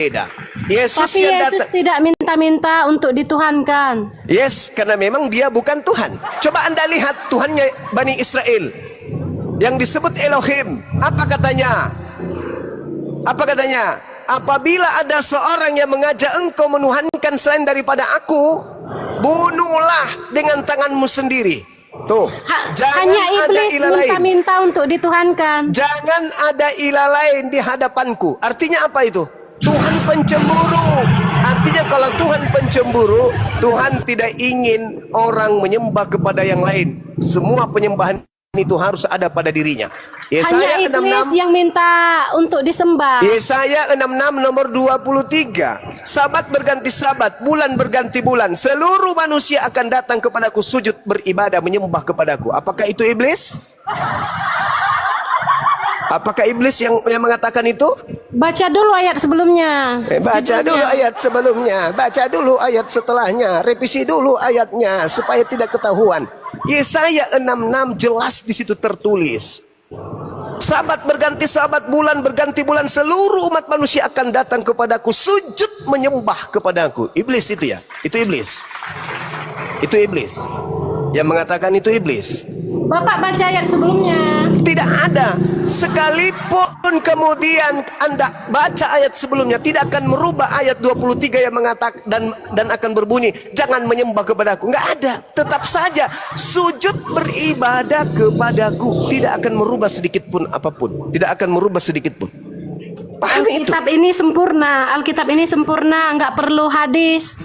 berbeda. Yesus Tapi yang Yesus datang. tidak minta-minta untuk dituhankan. Yes, karena memang dia bukan Tuhan. Coba Anda lihat Tuhannya Bani Israel yang disebut Elohim. Apa katanya? Apa katanya? Apabila ada seorang yang mengajak engkau menuhankan selain daripada aku, bunuhlah dengan tanganmu sendiri. Tuh, jangan Hanya ada iblis ilah lain. minta-minta untuk dituhankan. Jangan ada ilah lain di hadapanku. Artinya apa itu? Tuhan pencemburu. Artinya kalau Tuhan pencemburu, Tuhan tidak ingin orang menyembah kepada yang lain. Semua penyembahan itu harus ada pada dirinya. Hanya Yesaya iblis 66. yang minta untuk disembah. Yesaya 66 nomor 23. Sabat berganti sabat, bulan berganti bulan. Seluruh manusia akan datang kepadaku, sujud beribadah, menyembah kepadaku. Apakah itu iblis? Apakah iblis yang mengatakan itu? Baca dulu ayat sebelumnya. Baca dulu ayat sebelumnya, baca dulu ayat setelahnya, revisi dulu ayatnya supaya tidak ketahuan. Yesaya 66 jelas di situ tertulis. Sabat berganti sabat, bulan berganti bulan, seluruh umat manusia akan datang kepadaku, sujud menyembah kepadaku. Iblis itu ya, itu iblis. Itu iblis. Yang mengatakan itu iblis. Bapak baca ayat sebelumnya. Tidak ada. Sekalipun kemudian Anda baca ayat sebelumnya, tidak akan merubah ayat 23 yang mengatakan dan akan berbunyi, jangan menyembah kepadaku. Enggak ada. Tetap saja sujud beribadah kepadaku. Tidak akan merubah sedikit pun apapun. Tidak akan merubah sedikit pun. Paham itu? Alkitab ini sempurna. Alkitab ini sempurna, nggak perlu hadis.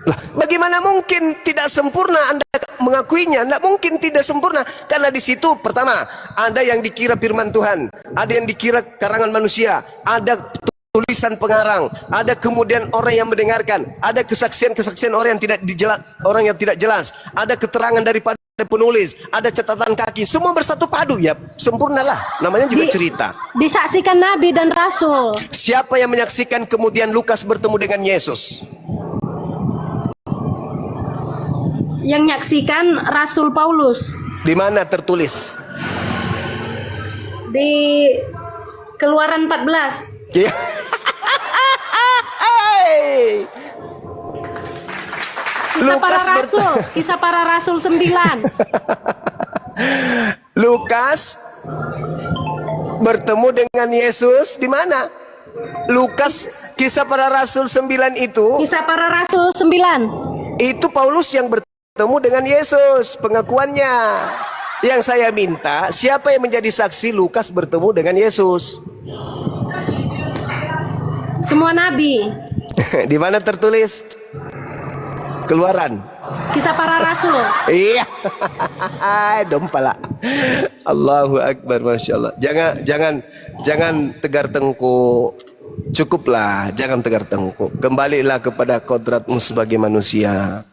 Lah, bagaimana mungkin tidak sempurna Anda mengakuinya? Tidak mungkin tidak sempurna. Karena di situ pertama, ada yang dikira firman Tuhan, ada yang dikira karangan manusia, ada tulisan pengarang, ada kemudian orang yang mendengarkan, ada kesaksian-kesaksian orang yang tidak jelas, ada keterangan daripada penulis, ada catatan kaki, semua bersatu padu, ya sempurnalah. Namanya juga cerita. Disaksikan Nabi dan Rasul. Siapa yang menyaksikan kemudian Lukas bertemu dengan Yesus? Yang nyaksikan Rasul Paulus. Di mana tertulis? Di Keluaran 14. Ya. Kisah para Rasul 9. Lukas bertemu dengan Yesus di mana? Lukas kisah para Rasul 9 itu. Kisah para Rasul 9. Itu Paulus yang bertemu dengan Yesus, pengakuannya. Yang saya minta, siapa yang menjadi saksi Lukas bertemu dengan Yesus? Semua nabi. Di mana tertulis? Keluaran. Kisah para Rasul. Iya. Dompala. Allahu Akbar, Masya Allah. Jangan tegar tengkuk. Cukuplah, jangan tegar tengkuk. Kembalilah kepada kodratmu sebagai manusia.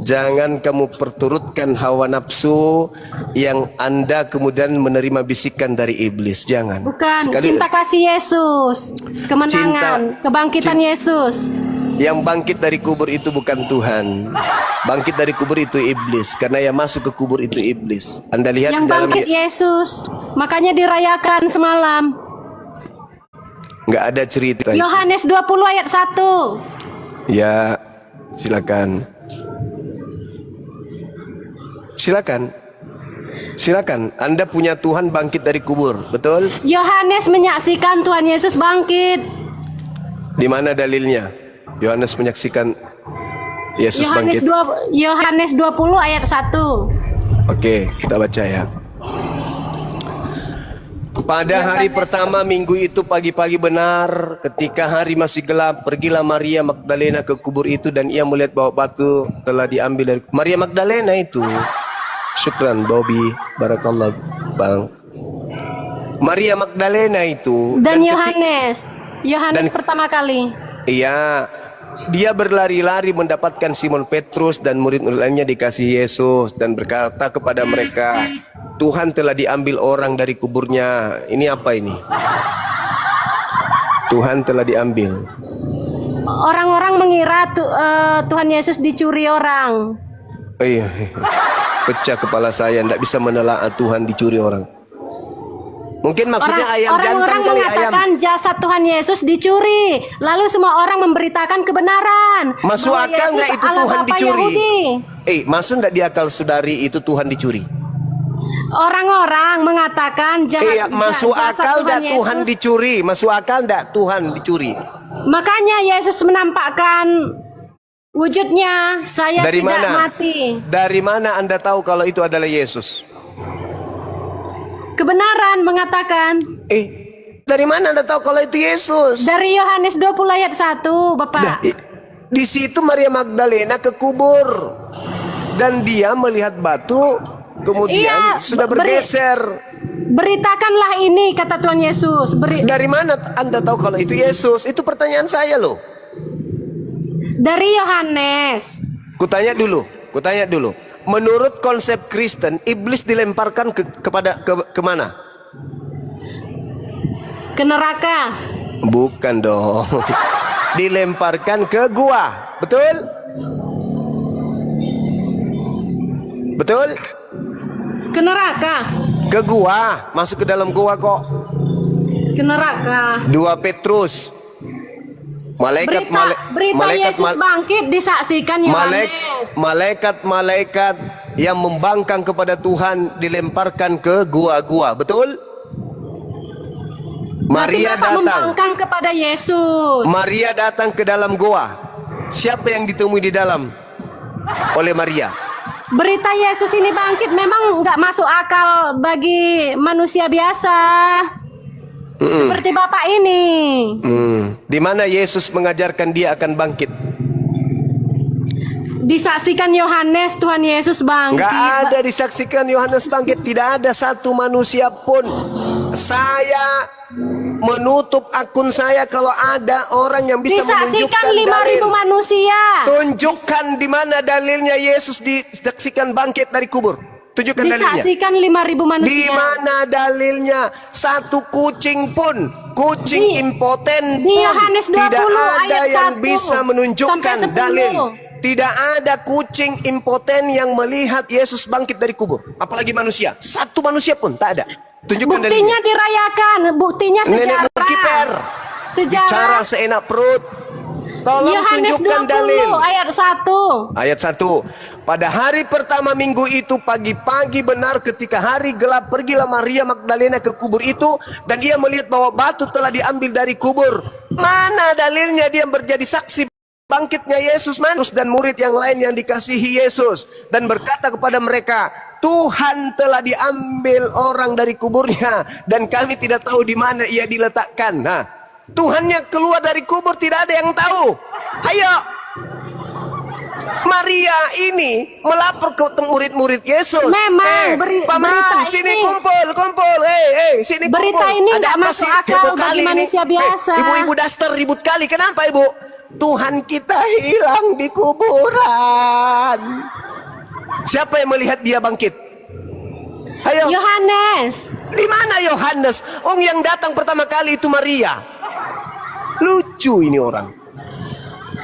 Jangan kamu perturutkan hawa nafsu yang Anda kemudian menerima bisikan dari iblis. Jangan. Bukan. Cinta kasih Yesus. Kemenangan. Kebangkitan Yesus. Yang bangkit dari kubur itu bukan Tuhan. Bangkit dari kubur itu iblis. Karena yang masuk ke kubur itu iblis. Anda lihat yang bangkit Yesus. Makanya dirayakan semalam. Nggak ada cerita. Yohanes 20 ayat 1. Ya, silakan. Silakan. Anda punya Tuhan bangkit dari kubur, betul? Yohanes menyaksikan Tuhan Yesus bangkit. Di mana dalilnya? Yohanes menyaksikan Yesus bangkit. Yohanes 20 ayat 1. Oke, kita baca ya. Pada hari pertama minggu itu pagi-pagi benar, ketika hari masih gelap, pergilah Maria Magdalena ke kubur itu dan ia melihat bahwa batu telah diambil dari Maria Magdalena itu. Syukran Bobby, barakallah Bang. Maria Magdalena itu dan Yohanes pertama kali. Iya, dia berlari-lari mendapatkan Simon Petrus dan murid-murid lainnya dikasih Yesus dan berkata kepada mereka, Tuhan telah diambil orang dari kuburnya. Ini apa ini? Tuhan telah diambil. Orang-orang mengira Tuhan Yesus dicuri orang. Iya, pecah kepala saya, tidak bisa menelaah Tuhan dicuri orang. Mungkin maksudnya ayam jantan Orang-orang kali, ayam. mengatakan jasad Tuhan Yesus dicuri, lalu semua orang memberitakan kebenaran. Masuk bahwa akal Yesus nggak itu adalah Tuhan Bapa dicuri? Yahudi. Masuk nggak di akal saudari itu Tuhan dicuri? Orang-orang mengatakan Masuk jasad akal nggak Yesus. Tuhan dicuri? Masuk akal nggak Tuhan dicuri? Makanya Yesus menampakkan wujudnya, saya Dari tidak mana? mati. Dari mana Anda tahu kalau itu adalah Yesus? Kebenaran mengatakan Dari mana Anda tahu kalau itu Yesus? dari Yohanes 20 ayat 1, Bapak. Di situ Maria Magdalena ke kubur dan dia melihat batu, kemudian sudah bergeser. Beritakanlah ini, kata Tuhan Yesus. Dari mana Anda tahu kalau itu Yesus? Itu pertanyaan saya loh. Dari Yohanes. Kutanya dulu. Menurut konsep Kristen, iblis dilemparkan ke mana? Ke neraka. Bukan dong. Dilemparkan ke gua. Betul? Betul? Ke neraka. Ke gua, masuk ke dalam gua kok. Ke neraka. 2 Petrus. Berita Yesus bangkit disaksikan Yohanes. Malaikat yang membangkang kepada Tuhan dilemparkan ke gua-gua. Betul? Maria datang. Membangkang kepada Yesus. Maria datang ke dalam gua. Siapa yang ditemui di dalam? Oleh Maria. Berita Yesus ini bangkit memang nggak masuk akal bagi manusia biasa. Seperti Bapak ini. Di mana Yesus mengajarkan dia akan bangkit? Disaksikan Yohanes, Tuhan Yesus bangkit. Nggak ada disaksikan Yohanes bangkit. Tidak ada satu manusia pun. Saya menutup akun saya kalau ada orang yang bisa menunjukkan dalil. 5.000 manusia. Tunjukkan di mana dalilnya Yesus disaksikan bangkit dari kubur. Tunjukkan dalilnya. Disaksikan 5.000 manusia. Di mana dalilnya? Satu kucing pun, kucing impoten di pun Yohanes 20 tidak ada ayat yang 1 bisa menunjukkan sampai 10. dalil. Tidak ada kucing impoten yang melihat Yesus bangkit dari kubur. Apalagi manusia. Satu manusia pun tak ada. Tunjukkan Buktinya dalilnya. dirayakan, buktinya Nenek sejarah. Mukiper. Bicara seenak perut. Tolong Yohanes tunjukkan 20 dalil. ayat 1. Ayat 1. Pada hari pertama minggu itu, pagi-pagi benar ketika hari gelap, pergilah Maria Magdalena ke kubur itu, dan ia melihat bahwa batu telah diambil dari kubur. Mana dalilnya dia menjadi saksi bangkitnya Yesus? Manus dan murid yang lain yang dikasihi Yesus, dan berkata kepada mereka, Tuhan telah diambil orang dari kuburnya, dan kami tidak tahu di mana ia diletakkan. Nah, Tuhannya keluar dari kubur, tidak ada yang tahu. Ayo, Maria ini melapor ke murid-murid Yesus. Memang paman, sini kumpul. Sini kumpul. Berita ini nggak masuk akal bagi manusia biasa. Ibu-ibu daster ribut kali. Kenapa ibu? Tuhan kita hilang di kuburan. Siapa yang melihat dia bangkit? Ayo. Yohanes. Di mana Yohanes? Yang datang pertama kali itu Maria. Lucu ini orang.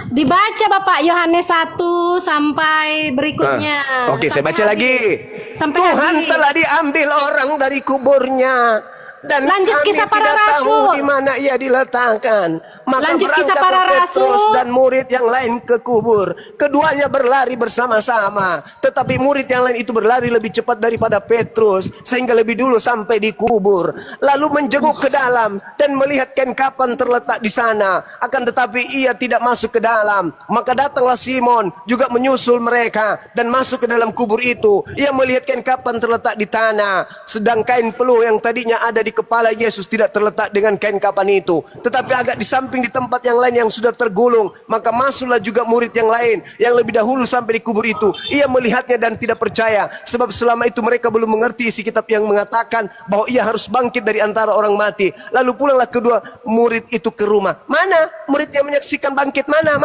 Dibaca Bapak Yohanes 1 sampai berikutnya. Oke, saya baca lagi. Sampai Tuhan habis. telah diambil orang dari kuburnya, dan Lanjut kami kisah para tidak tahu rasul. di mana ia diletakkan. Maka Lanjut kisah para berangkatlah Petrus rasul. dan murid yang lain ke kubur. Keduanya berlari bersama-sama, tetapi murid yang lain itu berlari lebih cepat daripada Petrus, sehingga lebih dulu sampai di kubur. Lalu menjenguk ke dalam dan melihat kain kapan terletak di sana. Akan tetapi ia tidak masuk ke dalam. Maka datanglah Simon juga menyusul mereka dan masuk ke dalam kubur itu. Ia melihat kain kapan terletak di tanah, sedang kain peluh yang tadinya ada di kepala Yesus tidak terletak dengan kain kapan itu, tetapi agak di samping di tempat yang lain yang sudah tergulung. Maka masuklah juga murid yang lain yang lebih dahulu sampai di kubur itu. Ia melihatnya dan tidak percaya, sebab selama itu mereka belum mengerti isi kitab yang mengatakan bahwa ia harus bangkit dari antara orang mati. Lalu pulanglah kedua murid itu ke rumah. Mana murid yang menyaksikan bangkit? Mana?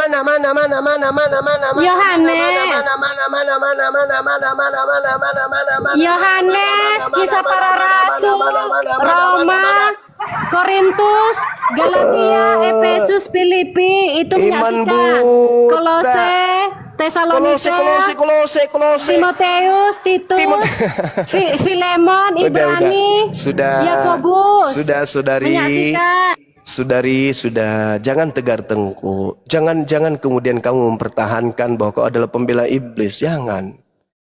Yohanes, kisah para rasul, Roma, Korintus, Galatia, Efesus, Filipi, itu Iman menyaksikan. buta. Kolose, Tesalonika, Kolose. Timoteus, Titus, Filemon, Ibrani, Yakobus. Sudah, saudari. Menyaksikan. Sudah. Jangan tegar tengkuk. Jangan kemudian kamu mempertahankan bahwa kau adalah pembela iblis. Jangan.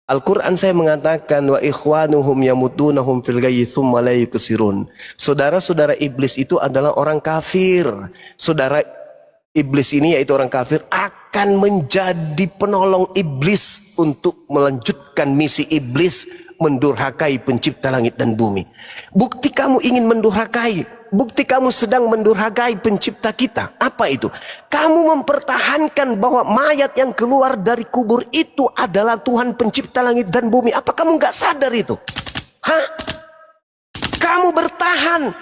Al-Quran saya mengatakan wa ikhwanuhum yamutunahum fil ghayyi tsumma la yuksirun. Saudara-saudara iblis itu adalah orang kafir. Saudara iblis ini yaitu orang kafir akan menjadi penolong iblis untuk melanjutkan misi iblis mendurhakai pencipta langit dan bumi. Bukti kamu ingin mendurhakai, bukti kamu sedang mendurhakai pencipta kita. Apa itu? Kamu mempertahankan bahwa mayat yang keluar dari kubur itu adalah Tuhan pencipta langit dan bumi. Apa kamu nggak sadar itu? Hah? Kamu bertahan.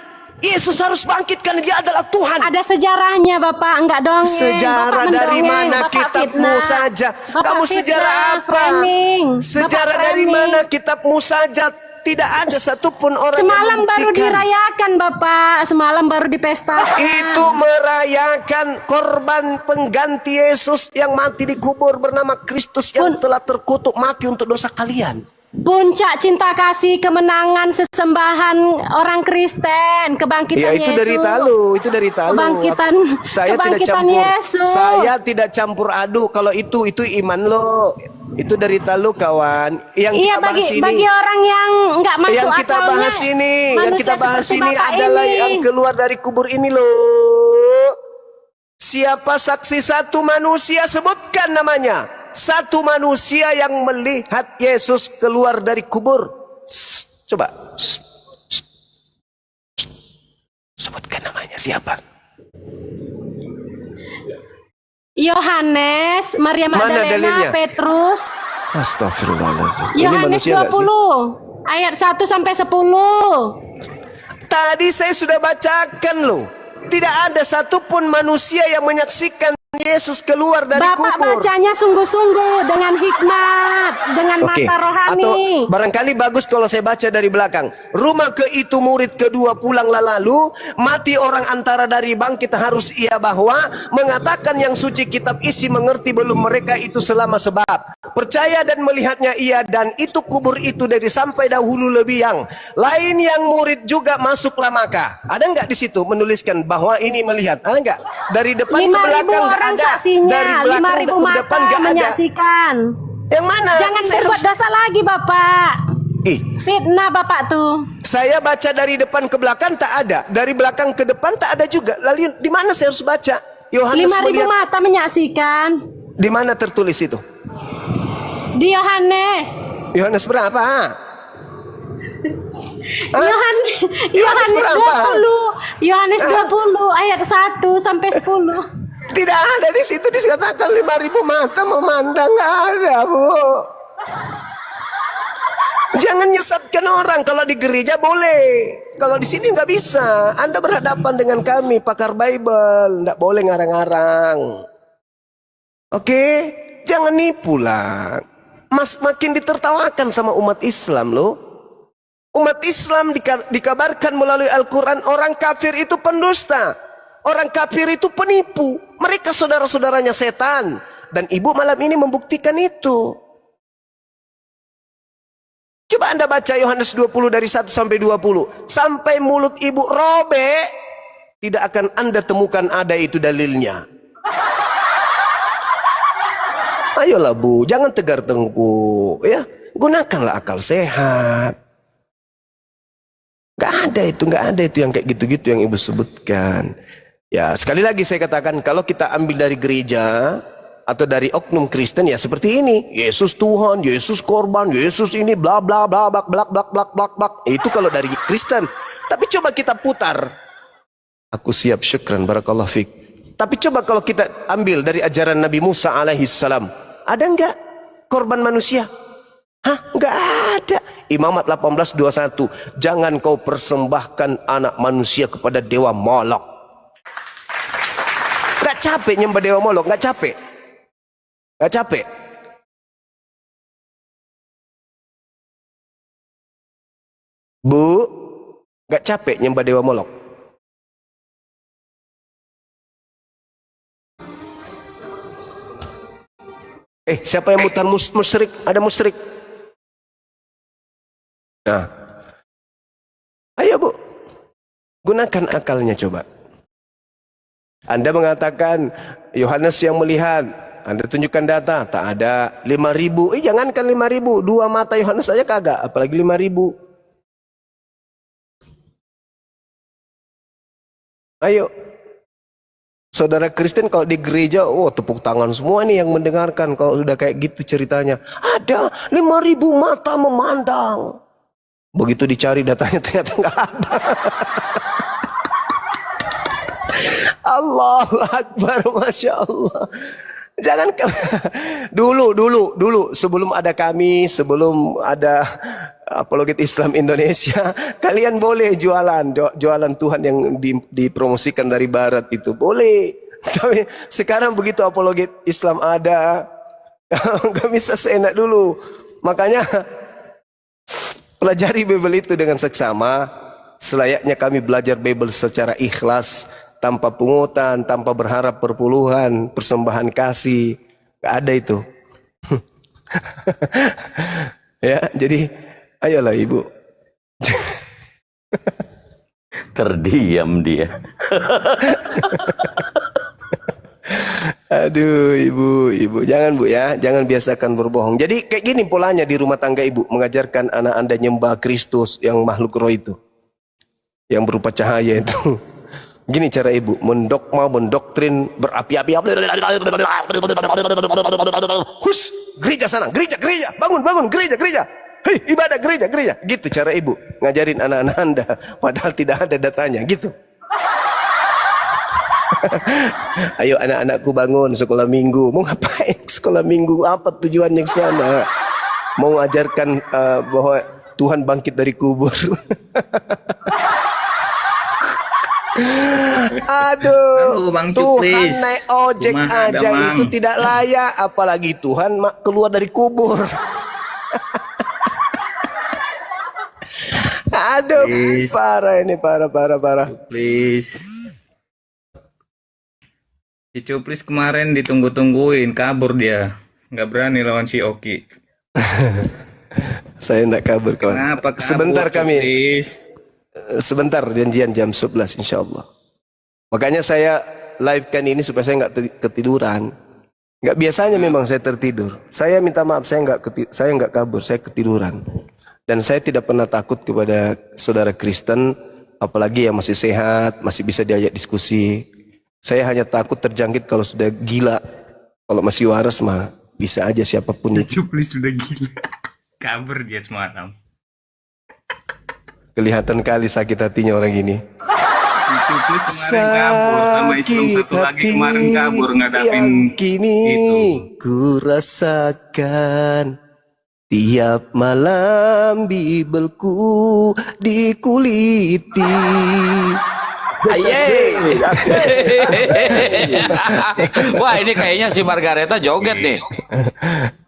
Yesus harus bangkit karena dia adalah Tuhan. Ada sejarahnya Bapak, enggak dongeng. Sejarah Bapak dari mendongeng, mana? Bapak Kitabmu fitnah. saja. Bapak Kamu fitnah, sejarah apa? framing. Sejarah Bapak dari framing. mana? Kitabmu saja. Tidak ada satupun orang Semalam yang baru membuktikan. dirayakan Bapak, semalam baru dipestakan. Itu merayakan korban pengganti Yesus yang mati di kubur bernama Kristus yang telah terkutuk mati untuk dosa kalian. Puncak cinta kasih, kemenangan, sesembahan orang Kristen, kebangkitan Ya itu Yesus. dari itu dari talu. Saya tidak kebangkitan campur. Yesus. Saya tidak campur aduk. Kalau itu iman lo. Itu dari talu kawan. Yang Iya, kita bahas ini. bagi orang yang nggak masuk Yang kita akalnya, bahas ini, yang manusia kita bahas seperti ini Bapak adalah ini. yang keluar dari kubur ini loh. Siapa saksi satu manusia, sebutkan namanya. Satu manusia yang melihat Yesus keluar dari kubur. Coba. Sebutkan namanya siapa? Yohanes, Maria Mana Magdalena, dalilnya? Petrus. Astagfirullahaladzim. Ini Yohanes manusia nggak sih? 20 ayat 1 sampai 10. Tadi saya sudah bacakan loh. Tidak ada satupun manusia yang menyaksikan Yesus keluar dari Bapak kubur. bacanya sungguh-sungguh dengan hikmat, dengan Oke. mata rohani. Atau barangkali bagus kalau saya baca dari belakang. Rumah ke itu murid kedua pulanglah lalu, mati orang antara dari bangkit harus ia bahwa mengatakan yang suci kitab isi mengerti belum mereka itu selama sebab percaya dan melihatnya ia dan itu kubur itu dari sampai dahulu lebih yang lain yang murid juga masuklah maka. Ada nggak di situ menuliskan bahwa ini melihat? Ada nggak? Dari depan ke 5.000 belakang nggak orang ada. saksinya, Dari belakang 5.000 ke mata depan nggak ada. menyaksikan. Yang mana? Jangan Saya berbuat harus- dosa lagi Bapak. Ih, Fitnah Bapak tuh. saya baca dari depan ke belakang tak ada, dari belakang ke depan tak ada juga. Lalu di mana saya harus baca? Yohanes 5.000 melihat. mata menyaksikan. Di mana tertulis itu? Di Yohanes. Yohanes berapa? Yohanes berapa? 20. Yohanes 20 ayat 1 sampai 10. Tidak ada di situ dikatakan 5.000 mata memandang, nggak ada, Bu. Jangan nyesatkan orang. Kalau di gereja boleh, kalau di sini nggak bisa. Anda berhadapan dengan kami, pakar Bible, nggak boleh ngarang-ngarang. Oke, jangan nipu lah. Makin ditertawakan sama umat Islam loh. Umat Islam dikabarkan melalui Al-Quran orang kafir itu pendusta. Orang kafir itu penipu. Mereka saudara-saudaranya setan. Dan ibu malam ini membuktikan itu. Coba Anda baca Yohanes 20 dari 1 sampai 20. Sampai mulut ibu robek, tidak akan Anda temukan ada itu dalilnya. Ayolah Bu, jangan tegar tengkuk ya. Gunakanlah akal sehat. Gak ada itu yang kayak gitu-gitu yang ibu sebutkan. Ya sekali lagi saya katakan, kalau kita ambil dari gereja atau dari oknum Kristen ya seperti ini. Yesus Tuhan, Yesus korban, Yesus ini bla bla bla bla bla bla bla bla bla. Itu kalau dari Kristen. Tapi coba kita putar. Aku siap, syukran, barakallahu fiik. Tapi coba kalau kita ambil dari ajaran Nabi Musa alaihissalam, ada enggak korban manusia? Hah? Enggak ada. Imamat 18:21, jangan kau persembahkan anak manusia kepada dewa Molok. Enggak capek nyembah dewa Molok? Enggak capek? Enggak capek? Bu, enggak capek nyembah dewa Molok? Siapa yang mutar musyrik? Ada musyrik. Nah, ayo Bu, gunakan akalnya coba. Anda mengatakan Yohanes yang melihat, Anda tunjukkan data, tak ada 5.000. Jangankan 5.000, 2 mata Yohanes saja kagak, apalagi 5.000. Ayo, saudara Kristen kalau di gereja, tepuk tangan semua nih yang mendengarkan kalau sudah kayak gitu ceritanya. Ada 5.000 mata memandang. Begitu dicari datanya ternyata nggak ada. Allahu Akbar, Masya Allah. Jangan dulu sebelum ada kami, sebelum ada Apologet Islam Indonesia, kalian boleh jualan Tuhan yang dipromosikan dari Barat itu boleh. Tapi sekarang begitu Apologet Islam ada, nggak bisa seenak dulu. Makanya pelajari Bible itu dengan seksama, selayaknya kami belajar Bible secara ikhlas, tanpa pungutan, tanpa berharap perpuluhan, persembahan kasih. Gak ada itu. Ya, jadi ayolah Ibu. Terdiam dia. Aduh Ibu, jangan Bu ya, jangan biasakan berbohong. Jadi kayak gini polanya di rumah tangga Ibu, mengajarkan anak Anda nyembah Kristus yang makhluk roh itu, yang berupa cahaya itu. Gini cara Ibu, mendoktrin berapi-api. Hus, gereja sana, gereja, bangun, gereja. Hei, ibadah gereja. Gitu cara Ibu ngajarin anak-anak Anda, padahal tidak ada datanya, gitu. Ayo anak-anakku bangun sekolah minggu. Mau ngapain sekolah minggu? Apa tujuannya ke sana? Mau ajarkan bahwa Tuhan bangkit dari kubur. Aduh, Bang Tuhan Cuplis. naik ojek Rumah aja Damang. itu tidak layak, apalagi Tuhan keluar dari kubur. Aduh, Please. parah ini, parah. Please. Si Cuplis kemarin ditunggu-tungguin, kabur dia. Nggak berani lawan si Oki. Saya enggak kabur kawan. Kenapa kabur, Sebentar kami. Cuplis? Sebentar, janjian jam 11 insya Allah. Makanya saya live-kan ini supaya saya nggak ketiduran. Nggak biasanya memang saya tertidur. Saya minta maaf, saya nggak kabur, saya ketiduran. Dan saya tidak pernah takut kepada saudara Kristen, apalagi yang masih sehat, masih bisa diajak diskusi. Saya hanya takut terjangkit kalau sudah gila. Kalau masih waras mah bisa aja siapapun itu. Cuplis sudah gila. Kabur dia semalam. Kelihatan kali sakit hatinya orang ini. Si Cuplis kemarin kabur sama istri satu lagi kemarin kabur ngadapin yang kini itu. ku rasakan tiap malam Bibelku dikuliti. Aye. Wah, ini kayaknya si Margareta joget nih.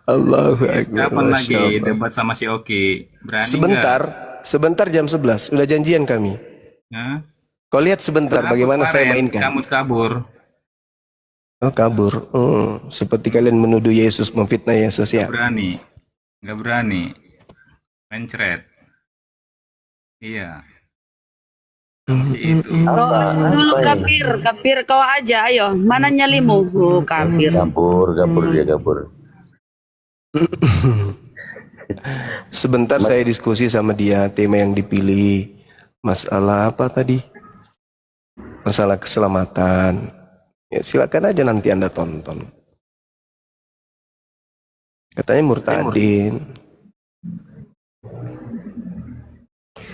Allahu Akbar. Kapan Masya lagi Allah. debat sama si Oki? Berani Sebentar jam 11. Udah janjian kami. nggak? Kau lihat sebentar bagaimana saya mainkan. Kamu kabur. Oh, kabur. Seperti kalian menuduh Yesus, memfitnah Yesus ya. Nggak berani. Mencret. Iya. Sama si itu. Dulu kapir kau aja, ayo. Mana nyalimu? Oh, kapir. Kabur dia kabur. Sebentar saya diskusi sama dia, tema yang dipilih masalah apa tadi? Masalah keselamatan. Ya silakan aja nanti Anda tonton. Katanya murtadin.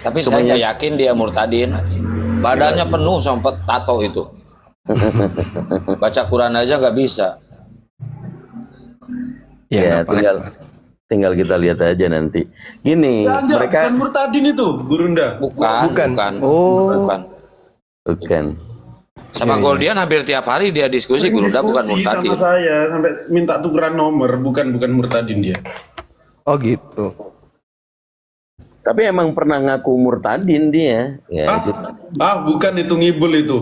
Tapi saya nggak yakin dia murtadin. Badannya penuh sampai tato itu. Baca Quran aja nggak bisa. Ya, Tinggal kita lihat aja nanti. Gini, mereka bukan murtadin itu, Gurunda. bukan. Oh. Bukan. Iya, Sama iya. Goldian hampir tiap hari dia diskusi, Gurunda bukan Diskusi murtadin. sama saya sampai minta tukeran nomor, bukan murtadin dia. Oh gitu. Tapi emang pernah ngaku murtadin dia. Ya, gitu. Bukan itu ngibul itu.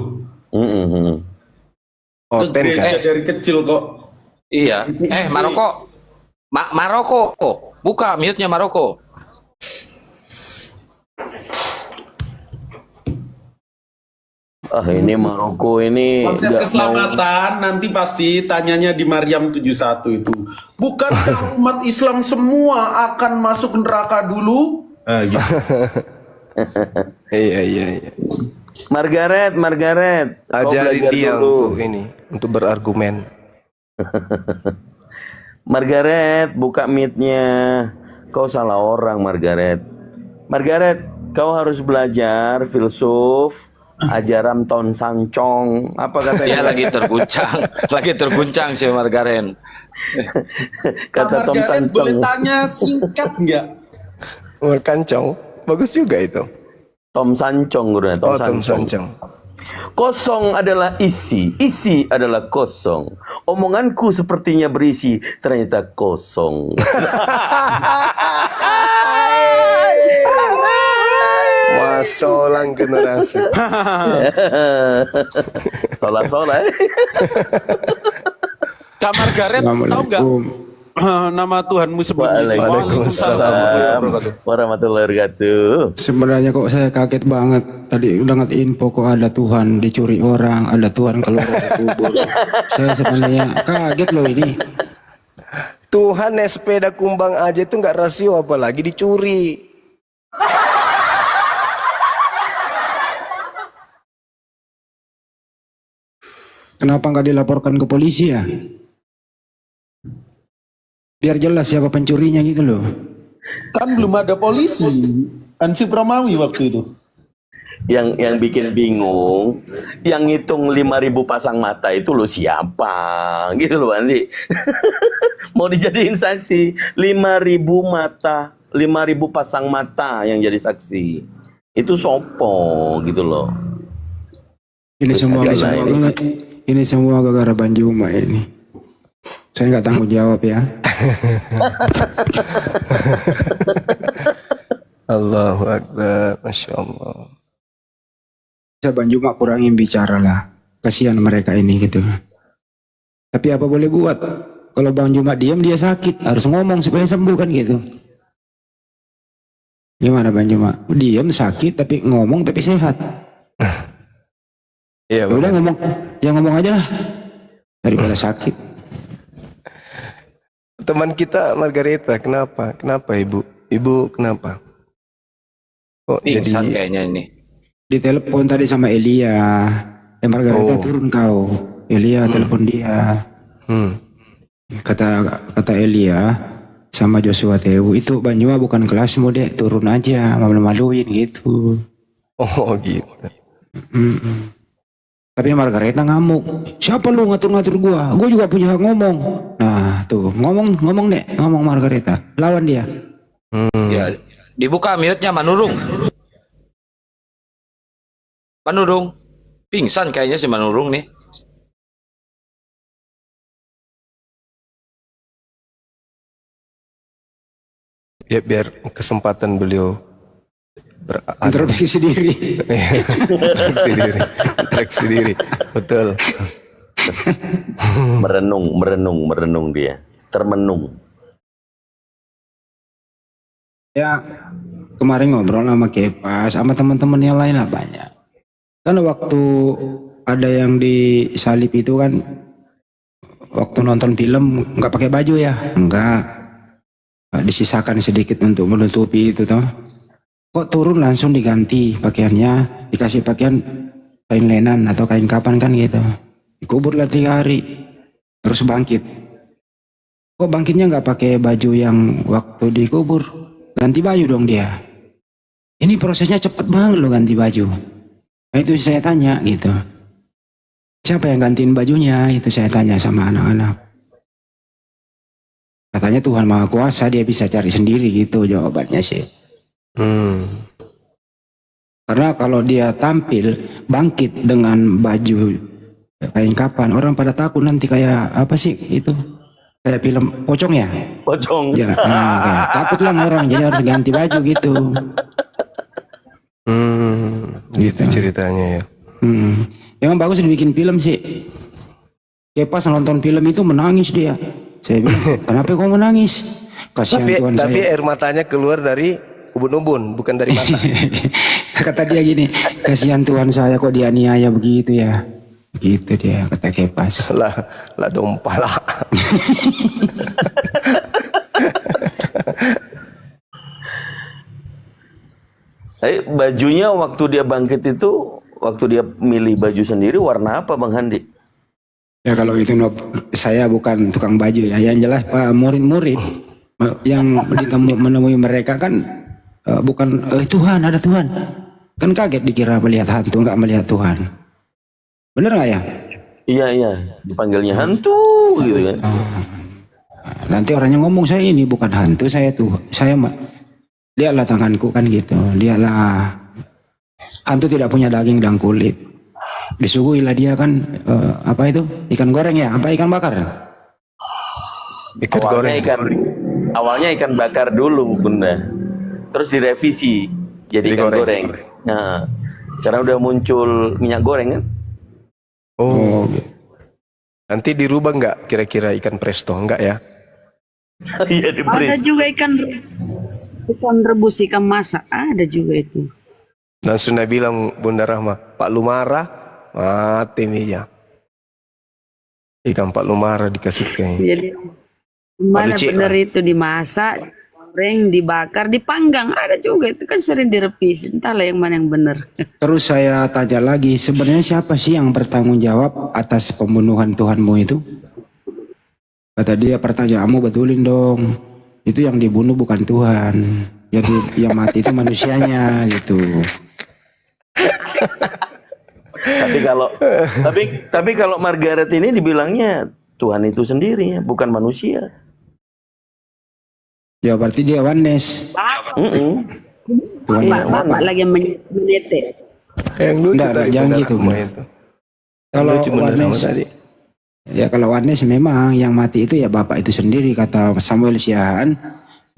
Oh, Ke gereja kan? dari kecil kok. Iya. Maroko, Maroko. Buka mute-nya Maroko. Ini Maroko ini Konsep nggak mau. keselamatan nanti pasti tanyanya di Maryam 71 itu. Bukankah umat Islam semua akan masuk neraka dulu? Gitu. Iya. Margaret, kau Ajarin belajar dia dulu. untuk berargumen. Margaret, buka mic-nya. Kau salah orang, Margaret. Margaret, kau harus belajar filsuf, ajaran Ton Sancong. Apa Dia katanya? lagi terguncang si Margaren. Kata Tom Margaret, boleh Sancong. tanya singkat nggak? Kancong, bagus juga itu. Tom Sancong, udah. Tom Sancong. Kosong adalah isi, isi adalah kosong. Omonganku sepertinya berisi, ternyata kosong. Masolang generasi. Solah-solah. Kak Margaret, tahu nggak nama Tuhanmu sebenarnya? Waalaikumsalam warahmatullahi wabarakatuh. Sebenarnya kok saya kaget banget. Tadi udah ngat info kok ada Tuhan dicuri orang, ada Tuhan keluar dari kubur. Saya sebenarnya kaget loh ini. Tuhan naik sepeda kumbang aja itu nggak rasio, apalagi dicuri. Kenapa nggak dilaporkan ke polisi ya? Biar jelas siapa pencurinya gitu loh. Kan belum ada polisi. Ansi Pramawi waktu itu. Yang bikin bingung, yang ngitung 5.000 pasang mata itu lo siapa? Gitu loh Andi. Mau dijadiin saksi 5.000 mata, 5.000 pasang mata yang jadi saksi. Itu sopo gitu loh. Ini semua gara-gara Banjuma ini. Saya nggak tanggung jawab ya. Allahu Akbar, Masya Allah. Saya Banjuma kurangin bicara lah. Kasihan mereka ini gitu. Tapi apa boleh buat? Kalau Bang Juma diam dia sakit. Harus ngomong supaya sembuh kan gitu. Gimana Bang Juma? Diam sakit tapi ngomong tapi sehat. Iya, Udah ngomong, ya ngomong aja lah. Daripada sakit. Teman kita Margareta, kenapa? Kenapa Ibu? Ibu kenapa? Kok Pingsan jadi kayaknya ini. Ditelepon tadi sama Elia. Margareta turun kau. Elia telepon dia. Kata Elia sama Joshua Tewu itu Banjuma bukan kelasmu dek, turun aja, malu-maluin gitu. Oh gitu. Tapi Margareta ngamuk. Siapa lu ngatur-ngatur gua? Gua juga punya hak ngomong. Nah tuh ngomong dek, ngomong Margareta, lawan dia. Ya, dibuka mute-nya Manurung. Manurung. Pingsan kayaknya si Manurung nih. Ya biar kesempatan beliau Introspeksi diri. Interaksi diri. Betul. merenung dia, termenung. Ya kemarin ngobrol sama Kepas, sama teman-teman yang lain lah banyak. Kan waktu ada yang disalib itu kan, waktu nonton film nggak pakai baju ya, enggak, disisakan sedikit untuk menutupi itu toh. Kok turun langsung diganti pakaiannya, dikasih pakaian kain lenan atau kain kapan kan gitu. Dikubur lah 3 hari, terus bangkit. Kok bangkitnya nggak pakai baju yang waktu dikubur, ganti baju dong dia. Ini prosesnya cepet banget loh ganti baju. Nah, itu saya tanya gitu. Siapa yang gantiin bajunya? Itu saya tanya sama anak-anak. Katanya Tuhan Maha Kuasa, dia bisa cari sendiri gitu jawabannya sih. Karena kalau dia tampil bangkit dengan baju kain kapan, orang pada takut nanti kayak apa sih itu, kayak film pocong ya. Pocong. Ya, nah, takut lah orang, jadi harus ganti baju gitu. Gitu ceritanya ya. Emang bagus dibikin film sih. Kayak pas nonton film itu menangis dia. Saya bilang, kenapa kau menangis? Kasihan Tuhan Tapi saya. air matanya keluar dari ubun-ubun, bukan dari mata. Kata dia gini, kasihan Tuhan saya kok dianiaya begitu ya. Gitu dia kata Kepas. lah dompala. Bajunya waktu dia bangkit itu, waktu dia milih baju sendiri warna apa Bang Handi? Ya kalau itu saya bukan tukang baju ya. Yang jelas Pak murid-murid yang menemui mereka kan bukan Tuhan, ada Tuhan. Kan kaget dikira melihat hantu, nggak melihat Tuhan. Bener nggak ya? Iya, dipanggilnya hantu gitu kan. Nanti orangnya ngomong saya ini bukan hantu, saya lihatlah tanganku kan gitu. Lihatlah, hantu tidak punya daging dan kulit. Disuguhilah dia kan apa itu, ikan goreng ya, apa ikan bakar? Ikan goreng. Awalnya ikan bakar dulu Bunda, terus direvisi jadi ikan goreng. Nah, karena udah muncul minyak goreng kan. Oh, nanti dirubah nggak kira-kira ikan presto? Enggak ya? Iya Ada juga ikan rebus, ikan masak, ada juga itu. Dan sudah bilang Bunda Rahma, Pak Lumara mati nih ya. Ikan Pak Lumara dikasihkan. Jadi mana Lucu, benar itu dimasak, goreng, dibakar, dipanggang, ada juga itu kan sering direpis. Entahlah yang mana yang benar. Terus saya tanya lagi, sebenarnya siapa sih yang bertanggung jawab atas pembunuhan Tuhanmu itu? Kata dia, pertanyaanmu betulin dong. Itu yang dibunuh bukan Tuhan. Yang mati itu manusianya gitu. Tapi kalau Margaret ini dibilangnya Tuhan itu sendiri, bukan manusia. Ya berarti dia oneness. Tuhan Bapak lagi menyetek. Yang lucu Enggak, tadi jangan Bunda gitu, Rahma Bunda. itu. Kalau Lucu Bunda Rahma oneness, tadi. ya kalau oneness memang yang mati itu ya Bapak itu sendiri, kata Samuel Siahaan.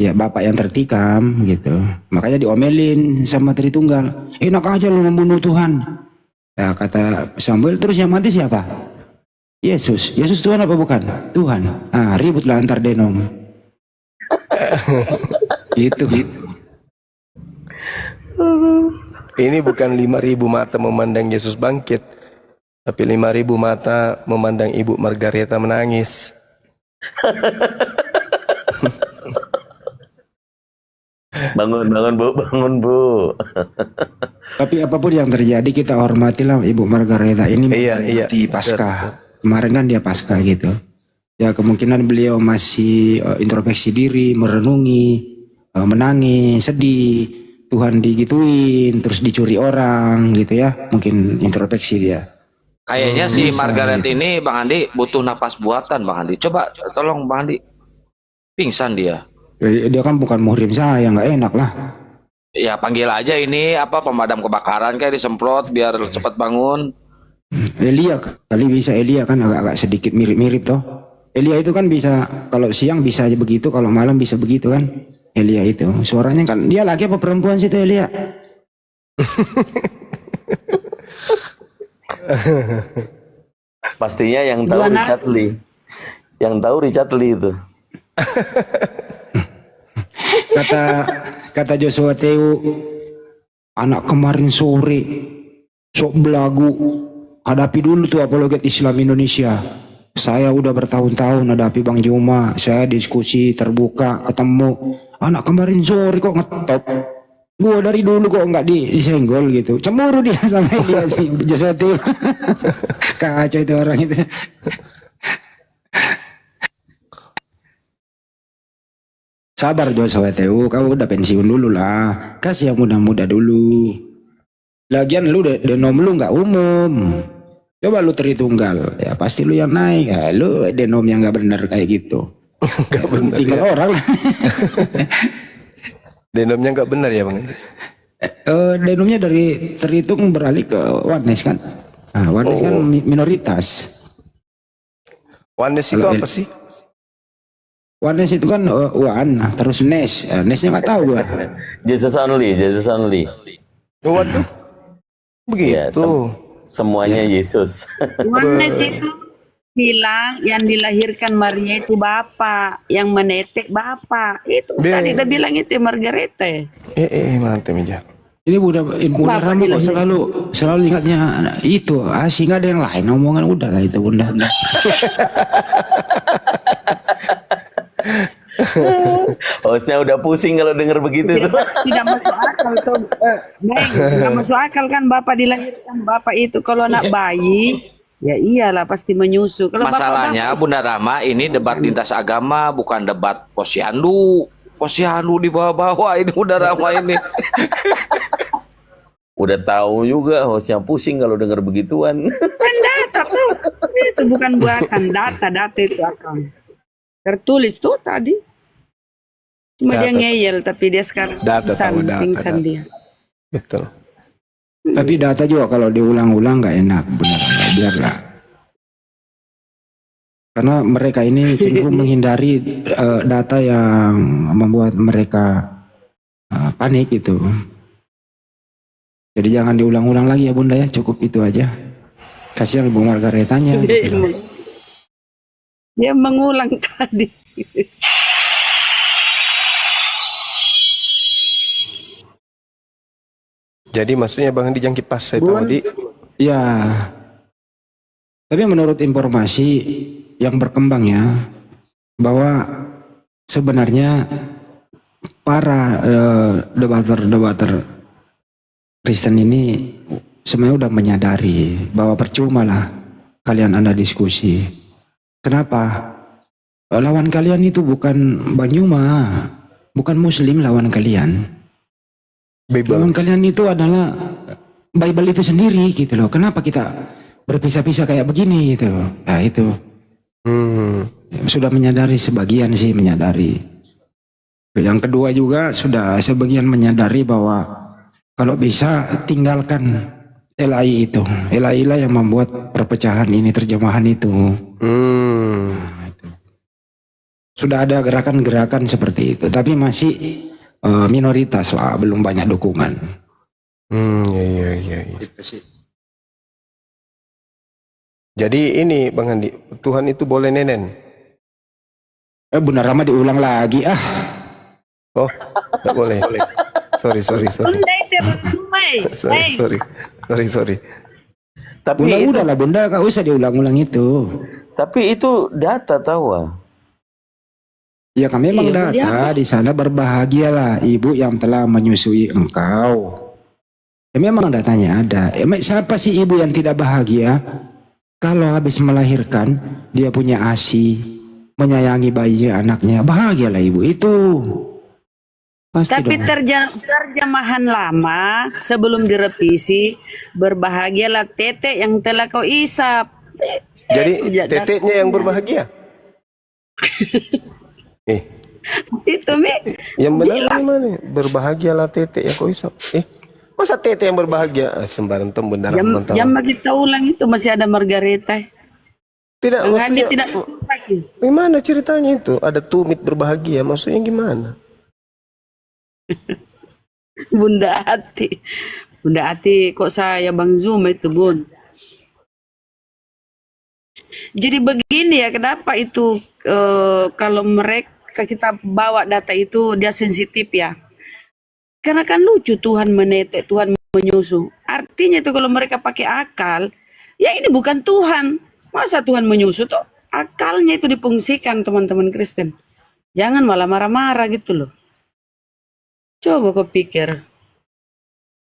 Ya Bapak yang tertikam gitu. Makanya diomelin sama Tritunggal. Enak aja lu membunuh Tuhan. Ya kata Samuel, terus yang mati siapa? Yesus. Yesus Tuhan apa bukan? Tuhan. Ah, ributlah antar denom. Gitu. Ini bukan 5.000 mata memandang Yesus bangkit, tapi 5.000 mata memandang Ibu Margareta menangis. Bangun bu. Tapi apapun yang terjadi kita hormatilah Ibu Margareta ini. Iya, di betul, Paskah. Kemarin kan dia Paskah gitu. Ya kemungkinan beliau masih introspeksi diri, merenungi, menangis, sedih, Tuhan digituin, terus dicuri orang gitu ya. Mungkin introspeksi dia. Kayaknya si Bisa, Margaret gitu. ini Bang Andi butuh napas buatan Bang Andi. Coba tolong Bang Andi. Pingsan dia. Dia kan bukan muhrim saya, nggak enak lah. Ya panggil aja ini apa pemadam kebakaran kayak disemprot biar cepat bangun. Elia kali bisa, Elia kan agak sedikit mirip-mirip toh. Elia itu kan bisa kalau siang bisa aja begitu, kalau malam bisa begitu kan. Elia itu suaranya kan, dia laki apa perempuan sih itu Elia? Pastinya yang tahu Richard Lee. Yang tahu Richard Lee itu. Kata Joshua Teu, anak kemarin sore sok belagu, hadapi dulu tuh apologet Islam Indonesia. Saya udah bertahun-tahun hadapi Bang Juma, saya diskusi terbuka, ketemu. Anak kemarin sore kok ngetop. Gua dari dulu kok nggak disenggol gitu. Cemburu dia sama dia sih Joshua Teu. Kacau itu orang itu. Sabar Joshua Teu, kamu udah pensiun dulu lah. Kasih yang muda-muda dulu. Lagian lu denom lu nggak umum. Coba lu Tritunggal, ya pasti lu yang naik. Ya, lu denom yang nggak bener kayak gitu. Nggak benar. Tinggal Ya. orang. Denomnya nggak benar ya Bang. Denomnya dari Tritung beralih ke Oneness kan. Nah, Oneness kan minoritas. Oneness itu Kalau apa sih? Oneness itu kan One, terus Nes. Nesnya nggak tahu gua. Jesus only. Waduh. Ya, Begitu. semuanya Yesus. Oneness itu bilang yang dilahirkan Maria itu bapak, yang menetek bapak. Itu Dia- tadi udah bilang itu Margareta. Mantap aja. Ini Bunda Bapak Rama kok bilang selalu ingatnya itu. Sih nggak ada yang lain omongan udah lah itu Bunda. Hostnya udah pusing kalau denger begitu tuh. Tidak masuk akal tuh. Neng, tidak masuk akal kan bapak dilahirkan bapak itu kalau anak bayi. Ya iyalah pasti menyusu. Kalau Masalahnya Bunda Rama ini debat lintas agama, bukan debat posyandu. Posyandu di bawah-bawah ini Bunda Rama ini. Udah tahu juga hostnya pusing kalau denger begituan. kan data tuh. Itu bukan buatan data itu akan. Tertulis tuh tadi. Cuma dia Data. ngeyel tapi dia sekarang Data tahu, data, pingsan data. dia. Betul. Tapi data juga kalau diulang-ulang nggak enak benar. Biarlah. Karena mereka ini cenderung menghindari data yang membuat mereka panik itu. Jadi jangan diulang-ulang lagi ya Bunda ya, cukup itu aja. Kasihan Ibu Margaretanya. Dia mengulang tadi. Jadi maksudnya Bang Andi jangkit pas saya tahu di Ya. Tapi menurut informasi yang berkembang ya, bahwa sebenarnya para debater Kristen ini sebenarnya udah menyadari bahwa percuma lah kalian Anda diskusi. Kenapa? Lawan kalian itu bukan Banyuma, bukan Muslim lawan kalian. Bible. Lawan kalian itu adalah Bible itu sendiri gitu loh. Kenapa kita berpisah-pisah kayak begini gitu? Nah itu sudah menyadari, sebagian sih menyadari. Yang kedua juga sudah sebagian menyadari bahwa kalau bisa tinggalkan LAI itu. LAI lah yang membuat perpecahan ini, terjemahan itu. Nah, itu. Sudah ada gerakan-gerakan seperti itu, tapi masih minoritas lah, belum banyak dukungan. Iya. Jadi ini Bang Andi, Tuhan itu boleh nenen. Bunda Rama diulang lagi Oh, enggak boleh. Sorry. Bunda itu Bunda. Sorry. Tapi Bunda itu, udah lah Bunda, gak usah diulang-ulang itu. tapi itu data tahu. Ya kan memang Iya, data di sana, berbahagialah ibu yang telah menyusui engkau. Ya memang datanya ada. Siapa sih ibu yang tidak bahagia kalau habis melahirkan dia punya ASI, menyayangi bayi anaknya? Bahagialah ibu itu. Pasti Tapi dong. terjemahan lama sebelum direvisi, berbahagialah tetek yang telah kau isap. Jadi teteknya yang berbahagia. Itu Mi. Yang benar gimana? Berbahagialah tetek yang kau isap. Masa tetek yang berbahagia? Sembarang Bunda Rama tahu. Jam kita ulang itu masih ada Margareta. Tidak, Bang Andi maksudnya tidak lagi. gimana ceritanya itu? Ada tumit berbahagia, maksudnya gimana? Bunda Ati kok saya Bang Zoom itu Bun. Jadi begini ya, kenapa itu kalau mereka kita bawa data itu dia sensitif ya? Karena kan lucu Tuhan menetek, Tuhan menyusu. Artinya itu kalau mereka pakai akal, ya ini bukan Tuhan. Masa Tuhan menyusu tuh? Akalnya itu difungsikan teman-teman Kristen. Jangan malah marah-marah gitu loh. Coba kau pikir.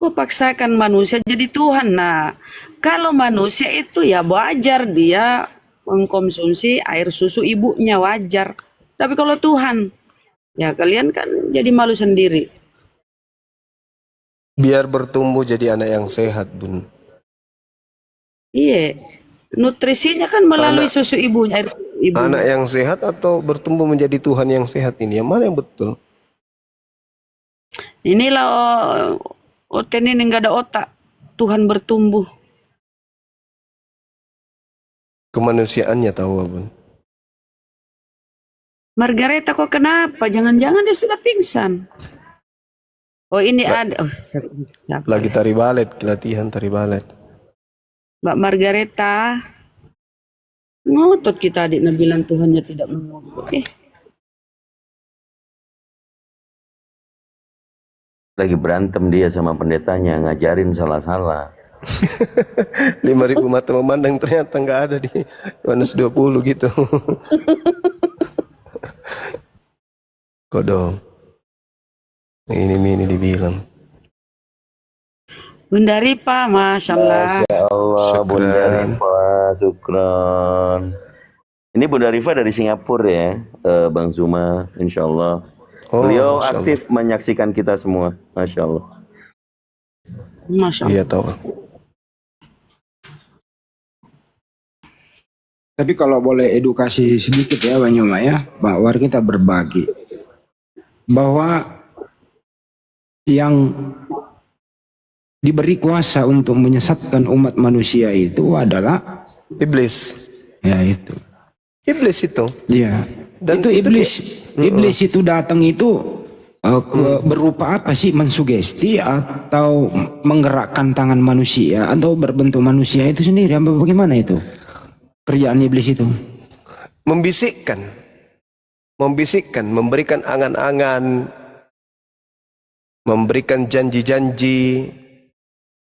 Kau paksakan manusia jadi Tuhan. Nah, kalau manusia itu ya wajar dia mengkonsumsi air susu ibunya, wajar. Tapi kalau Tuhan, ya kalian kan jadi malu sendiri. Biar bertumbuh jadi anak yang sehat, Bun. Iya, nutrisinya kan melalui susu ibunya, air ibu. Anak yang sehat atau bertumbuh menjadi Tuhan yang sehat ini, yang mana yang betul? Inilah Oten ini nggak ada otak. Tuhan bertumbuh. Kemanusiaannya tahu, Bun. Margareta kok kenapa? Jangan-jangan dia sudah pingsan. Oh ini ada. Oh, siapa? Lagi tari balet, latihan tari balet. Mbak Margareta. Ngotot kita adik bilang Tuhannya tidak mengutuk. Lagi berantem dia sama pendetanya, ngajarin salah-salah. 5.000 mata memandang ternyata nggak ada di Yohanes 20 gitu. Kodong. Ini dibilang. Bunda Ripa, Masya Allah. Ya Allah, Bunda Syukran. Rifa, syukron. Ini Bunda Rifa dari Singapura ya, Bang Zuma, insya Allah. Oh, Beliau Masya Allah. aktif menyaksikan kita semua, Masya Allah. Masya Allah. Iya tahu. Tapi kalau boleh edukasi sedikit ya Bang Yoma ya, bahwa kita berbagi bahwa yang diberi kuasa untuk menyesatkan umat manusia itu adalah Iblis. ya itu. Iblis itu. Iya. Dan Itu itu iblis itu datang itu berupa apa sih? Mensugesti atau menggerakkan tangan manusia atau berbentuk manusia itu sendiri apa bagaimana itu? Kerjaan iblis itu. Membisikkan, memberikan angan-angan, memberikan janji-janji,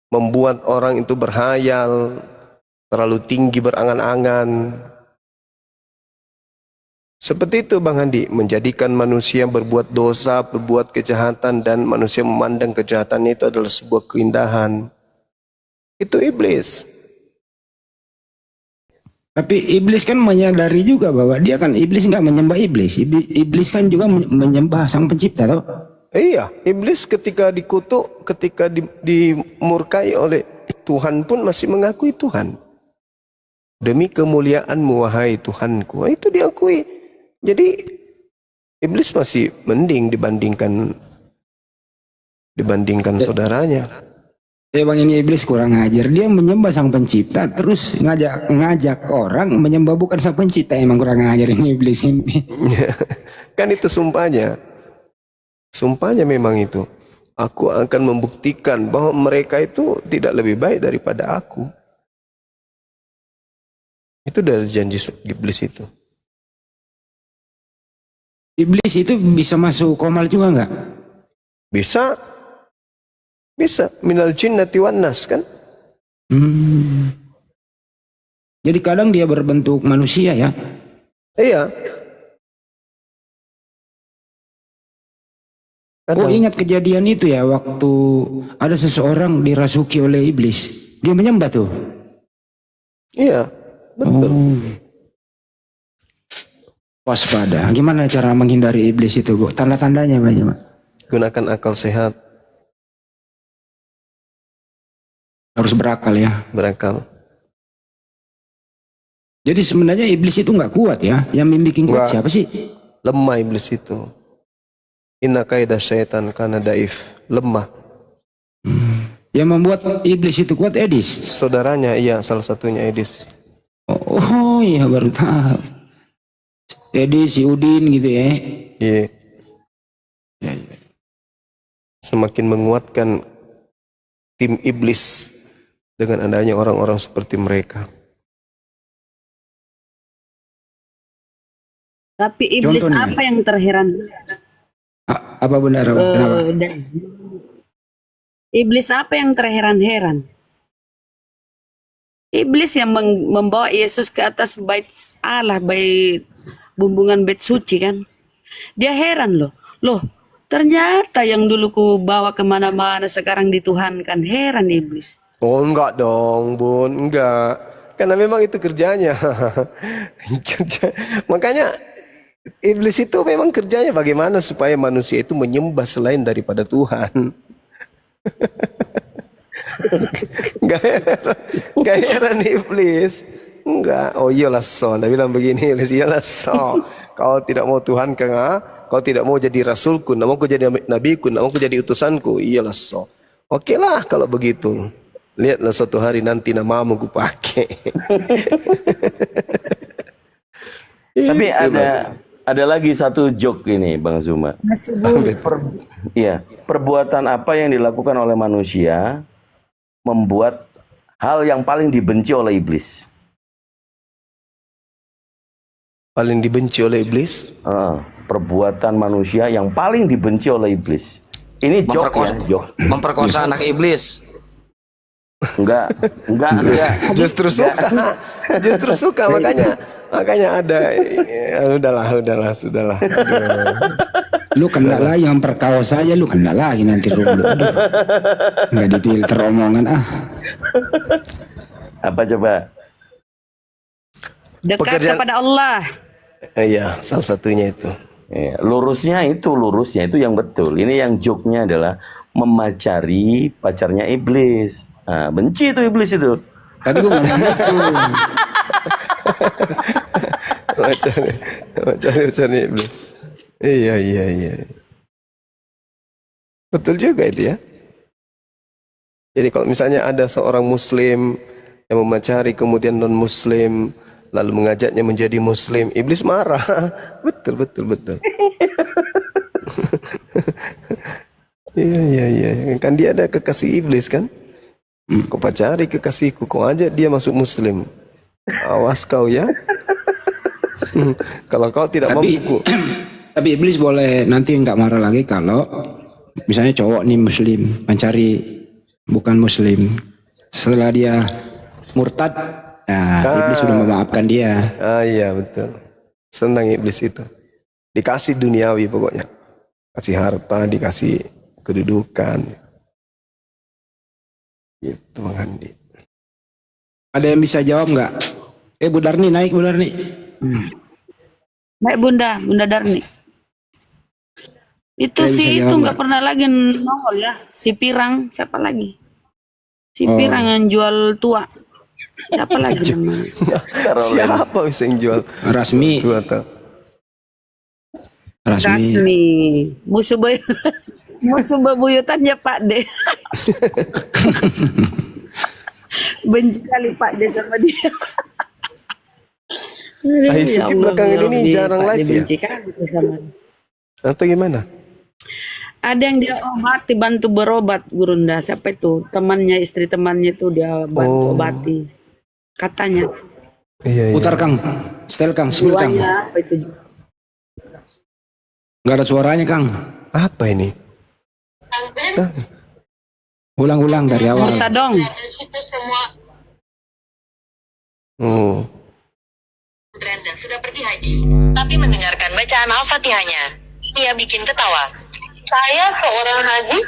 membuat orang itu berhayal, terlalu tinggi berangan-angan. Seperti itu Bang Andi, menjadikan manusia berbuat dosa, berbuat kejahatan, dan manusia memandang kejahatan itu adalah sebuah keindahan. Itu iblis. Tapi iblis kan menyadari juga bahwa dia kan iblis nggak menyembah iblis. Iblis kan juga menyembah sang pencipta, tau? Iya, iblis ketika dikutuk, ketika dimurkai oleh Tuhan pun masih mengakui Tuhan. Demi kemuliaan-Mu wahai Tuhanku. Itu diakui. Jadi iblis masih mending dibandingkan saudaranya. Bang ini iblis kurang ajar. Dia menyembah sang pencipta terus ngajak orang menyembah bukan sang pencipta. Emang kurang ajar ini iblis ini. Kan itu sumpahnya. Sumpahnya memang itu. Aku akan membuktikan bahwa mereka itu tidak lebih baik daripada aku. Itu dari janji iblis itu. Iblis itu bisa masuk komal juga nggak? Bisa. Bisa. Minal jinnati wan nas kan? Jadi kadang dia berbentuk manusia ya. Iya. Oh ingat kejadian itu ya waktu ada seseorang dirasuki oleh iblis. Dia menyembah tuh. Iya. Betul. Waspada. Gimana cara menghindari iblis itu, Bu? Tanda-tandanya banyak. Gunakan akal sehat. Harus berakal ya. Berakal. Jadi sebenarnya iblis itu nggak kuat ya. Yang bikin kuat Nggak. siapa sih? Lemah iblis itu. Inna kaidah syaitan kana daif. Lemah. Yang membuat iblis itu kuat Edis. Saudaranya, iya, salah satunya Edis. Oh iya baru tahu. Edis, si Udin gitu ya. Iya. Semakin menguatkan tim iblis dengan adanya orang-orang seperti mereka. Tapi iblis Contohnya? apa yang terheran? Apa benar? Kenapa? Iblis apa yang terheran-heran? Iblis yang membawa Yesus ke atas bait Allah, bait bumbungan bait suci kan. Dia heran loh. Loh, ternyata yang dulu ku bawa kemana-mana sekarang dituhankan. Heran iblis. Oh enggak dong Bun, enggak. Karena memang itu kerjanya. Makanya iblis itu memang kerjanya bagaimana supaya manusia itu menyembah selain daripada Tuhan. Gak heran iblis. Enggak. Oh iyalah so. Dia bilang begini iblis. Iyalah so. Kau tidak mau Tuhan kau tidak mau jadi rasulku. Tidak mau kau jadi nabiku. Tidak mau kau jadi utusanku. Iyalah so. Oke lah kalau begitu. Lihatlah suatu hari nanti namamu ku pakai. Tapi ada lagi satu joke ini Bang Zuma. Masih buruk. Iya, perbuatan apa yang dilakukan oleh manusia membuat hal yang paling dibenci oleh iblis? Paling dibenci oleh iblis. Perbuatan manusia yang paling dibenci oleh iblis. Ini jok ya, jok. Memperkosa anak iblis. Enggak. Justru suka. Justru suka, makanya ada. Udahlah, sudahlah. Aduh. Lu kena lagi yang perkaos saja, lu kena lagi nanti lu. Aduh. Nggak difilter omongan Apa coba? Dekat Pekerjaan- kepada Allah. Iya, salah satunya itu. Ya, lurusnya itu yang betul. Ini yang joknya adalah memacari pacarnya iblis. Nah, benci itu iblis itu. Tadi gua ngomong itu. Macam-macam iblis. Iya. Betul juga itu ya. Jadi kalau misalnya ada seorang muslim yang memacari kemudian non muslim lalu mengajaknya menjadi muslim, iblis marah. Betul. Iya. Kan dia ada kekasih iblis kan? Kau pacari kekasihku, kau ajak dia masuk muslim. Awas kau ya. Kalau kau tidak mampu. Tapi iblis boleh nanti nggak marah lagi kalau misalnya cowok nih muslim mencari bukan muslim. Setelah dia murtad, iblis sudah memaafkan dia. Iya betul. Senang iblis itu. Dikasih duniawi pokoknya. Kasih harta, dikasih kedudukan. Gitu Bang Andi. Ada yang bisa jawab nggak? Bu Darni naik, Bu Darni. Baik Bunda Darni. Itu Saya bisa sih itu jawab nggak nggak? pernah lagi nongol ya. Si Pirang, siapa lagi? Si Pirang yang jual tua. Siapa lagi namanya? Siapa bisa yang jual? Rasmi. Dua atau Rasmi. Musuh bebuyutannya Pak D. Benci kali Pak D sama dia. Aduh, Ahi Sukip belakangan ini Rabbi, jarang Pak D live ya? benci kali sama dia. atau gimana? Ada yang dia obati, bantu berobat Gurunda. Siapa itu? Temannya, istri temannya itu dia bantu obati. Katanya. Iya. Putar Kang. Setel Kang, spill Kang. Duanya, apa itu? Nggak ada suaranya Kang. Apa ini? Ulang-ulang dari awal. Murtad dong. Oh. Brenda sudah pergi haji, tapi mendengarkan bacaan Al-Fatihahnya, ia bikin ketawa. Saya seorang haji,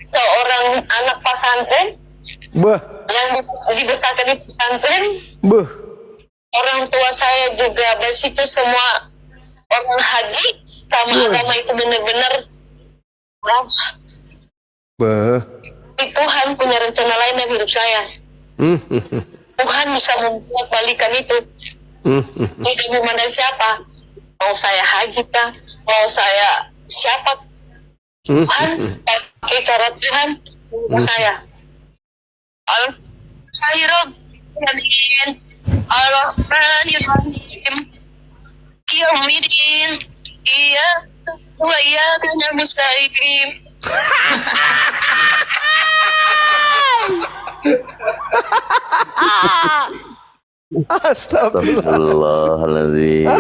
seorang anak pesantren Bah, yang dibesarkan di pesantren. bah. Orang tua saya juga basitu semua orang haji, sama agama itu benar-benar. Bah. Tuhan punya rencana lain dalam hidup saya. Tuhan bisa membuat balikan itu. Tidak memandang siapa. Mau saya haji kah? Mau saya siapa? Tuhan pakai cara Tuhan membuat saya. Al-Rahmanirrahim. Al-Rahmanirrahim. Yaumiddin. Iya. Wa iyyaka nasta'in. Astagfirullah. Astagfirullahaladzim.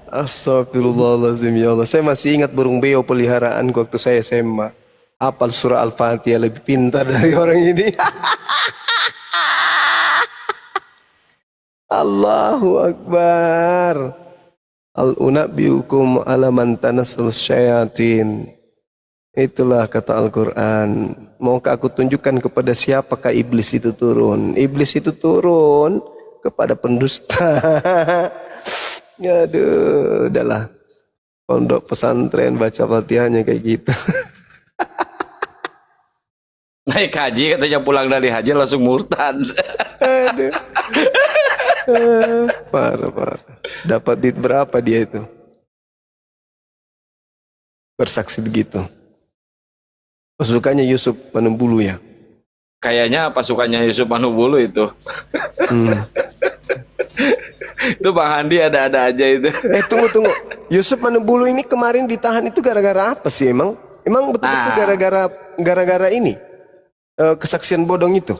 Astagfirullahaladzim ya Allah. Saya masih ingat burung beo peliharaan waktu saya SMA. Hafal surah Al-Fatihah lebih pintar dari orang ini. Allahu Akbar. Al-unabbiukum ala man tanassul syayatin. Itulah kata Al-Quran. Maukah aku tunjukkan kepada siapakah iblis itu turun? Iblis itu turun kepada pendusta. Aduh, udahlah. Pondok pesantren baca Fatihahnya kayak gitu. Naik haji katanya pulang dari haji langsung murtad. Aduh. Parah. Dapat duit berapa dia itu? Bersaksi begitu. Pasukannya Yusuf Manembulu ya. Kayaknya pasukannya Yusuf Manubulu itu. Itu Bang Handi ada-ada aja itu. Tunggu. Yusuf Manembulu ini kemarin ditahan itu gara-gara apa sih emang? Emang betul-betul gara-gara ini? Kesaksian bodong itu?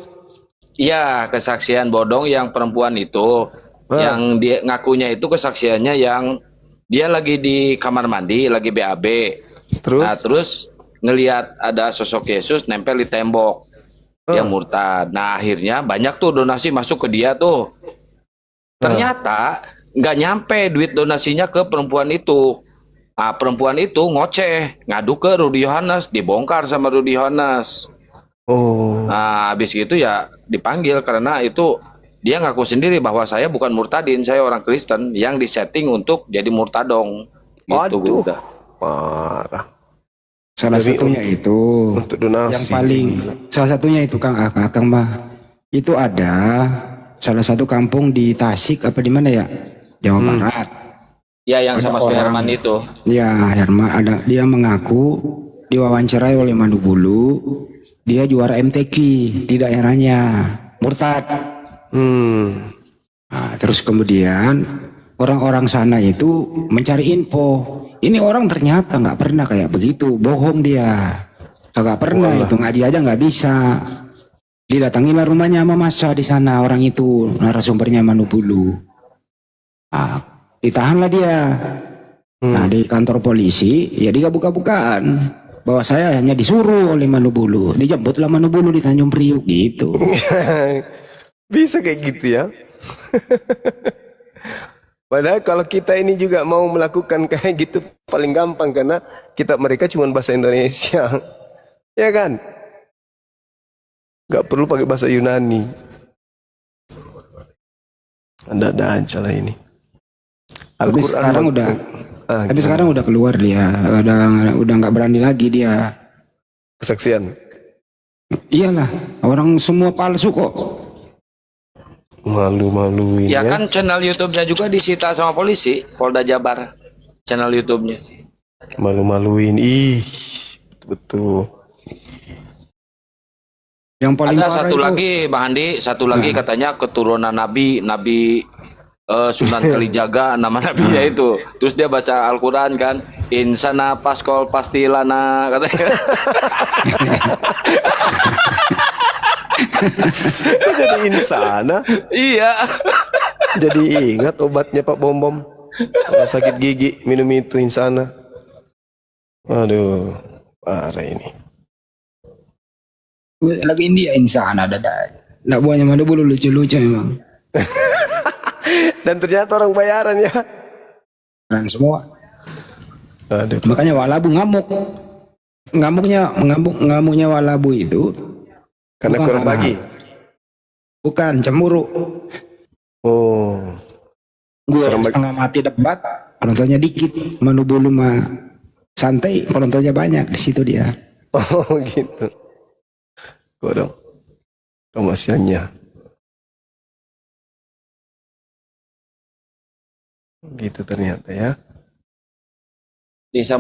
Iya, kesaksian bodong yang perempuan itu Yang dia ngakunya itu kesaksiannya yang dia lagi di kamar mandi, lagi BAB. Terus? Nah, terus ngelihat ada sosok Yesus nempel di tembok. Dia murtad. Nah, akhirnya banyak tuh donasi masuk ke dia tuh. Ternyata nggak nyampe duit donasinya ke perempuan itu. Nah, perempuan itu ngoceh, ngadu ke Rudy Yohanes, dibongkar sama Rudy Yohanes. Nah, habis itu ya dipanggil karena itu dia ngaku sendiri bahwa saya bukan murtadin, saya orang Kristen yang disetting untuk jadi murtadong. Gitu, Waduh, Bunda. parah. Salah Jadi satunya itu untuk donasi. yang paling salah satunya itu Kang mah itu ada salah satu kampung di Tasik apa di mana ya, Jawa Barat. Ya, yang Ada sama orang. Herman itu. Ya, Herman ada, dia mengaku diwawancarai oleh Manu Bulu, dia juara MTQ di daerahnya, murtad. Nah, terus kemudian orang-orang sana itu mencari info. Ini orang ternyata nggak pernah kayak begitu, bohong dia. Nggak pernah itu ngaji aja nggak bisa. Didatangilah rumahnya sama masa di sana orang itu narasumbernya Manu Bulu. Nah, ditahanlah dia. Nah, di kantor polisi ya dia buka-bukaan bahwa saya hanya disuruh oleh Manu Bulu. Dijemputlah Manu Bulu di Tanjung Priuk gitu. Bisa kayak gitu ya. Padahal kalau kita ini juga mau melakukan kayak gitu paling gampang karena mereka cuma bahasa Indonesia. Ya kan? Gak perlu pakai bahasa Yunani. Ada aja lah ini. Tapi sekarang sekarang udah keluar dia, udah nggak berani lagi dia. kesaksian. Iyalah, orang semua palsu kok. Malu-maluin Ya kan channel YouTube-nya juga disita sama polisi, Polda Jabar. Channel YouTube-nya. Malu-maluin. Ih, betul. Yang paling Ada parah satu itu, lagi, Bang Andi, satu lagi katanya keturunan Nabi Sunan Kalijaga, nama nabinya itu. Terus dia baca Al-Quran kan, insana paskol pastilana katanya. Kok jadi insana? Iya. Jadi ingat obatnya Pak Bom. Kalau sakit gigi minum itu insana. Aduh, parah ini. lagi India insana ada. Nggak buahnya mana bulu lucu-lucu memang. Dan ternyata orang bayaran ya. Dan semua. Aduh. Makanya Walabu ngamuk. Ngamuknya Walabu itu Karena bukan kurang bagi. Bukan cemburu. Oh. Gue Kurang bagi. setengah mati debat, penontonnya dikit. Manu Bulu mah santai, penontonnya banyak di situ dia. Oh gitu. Kok dong promosiannya gitu ternyata ya. Disambung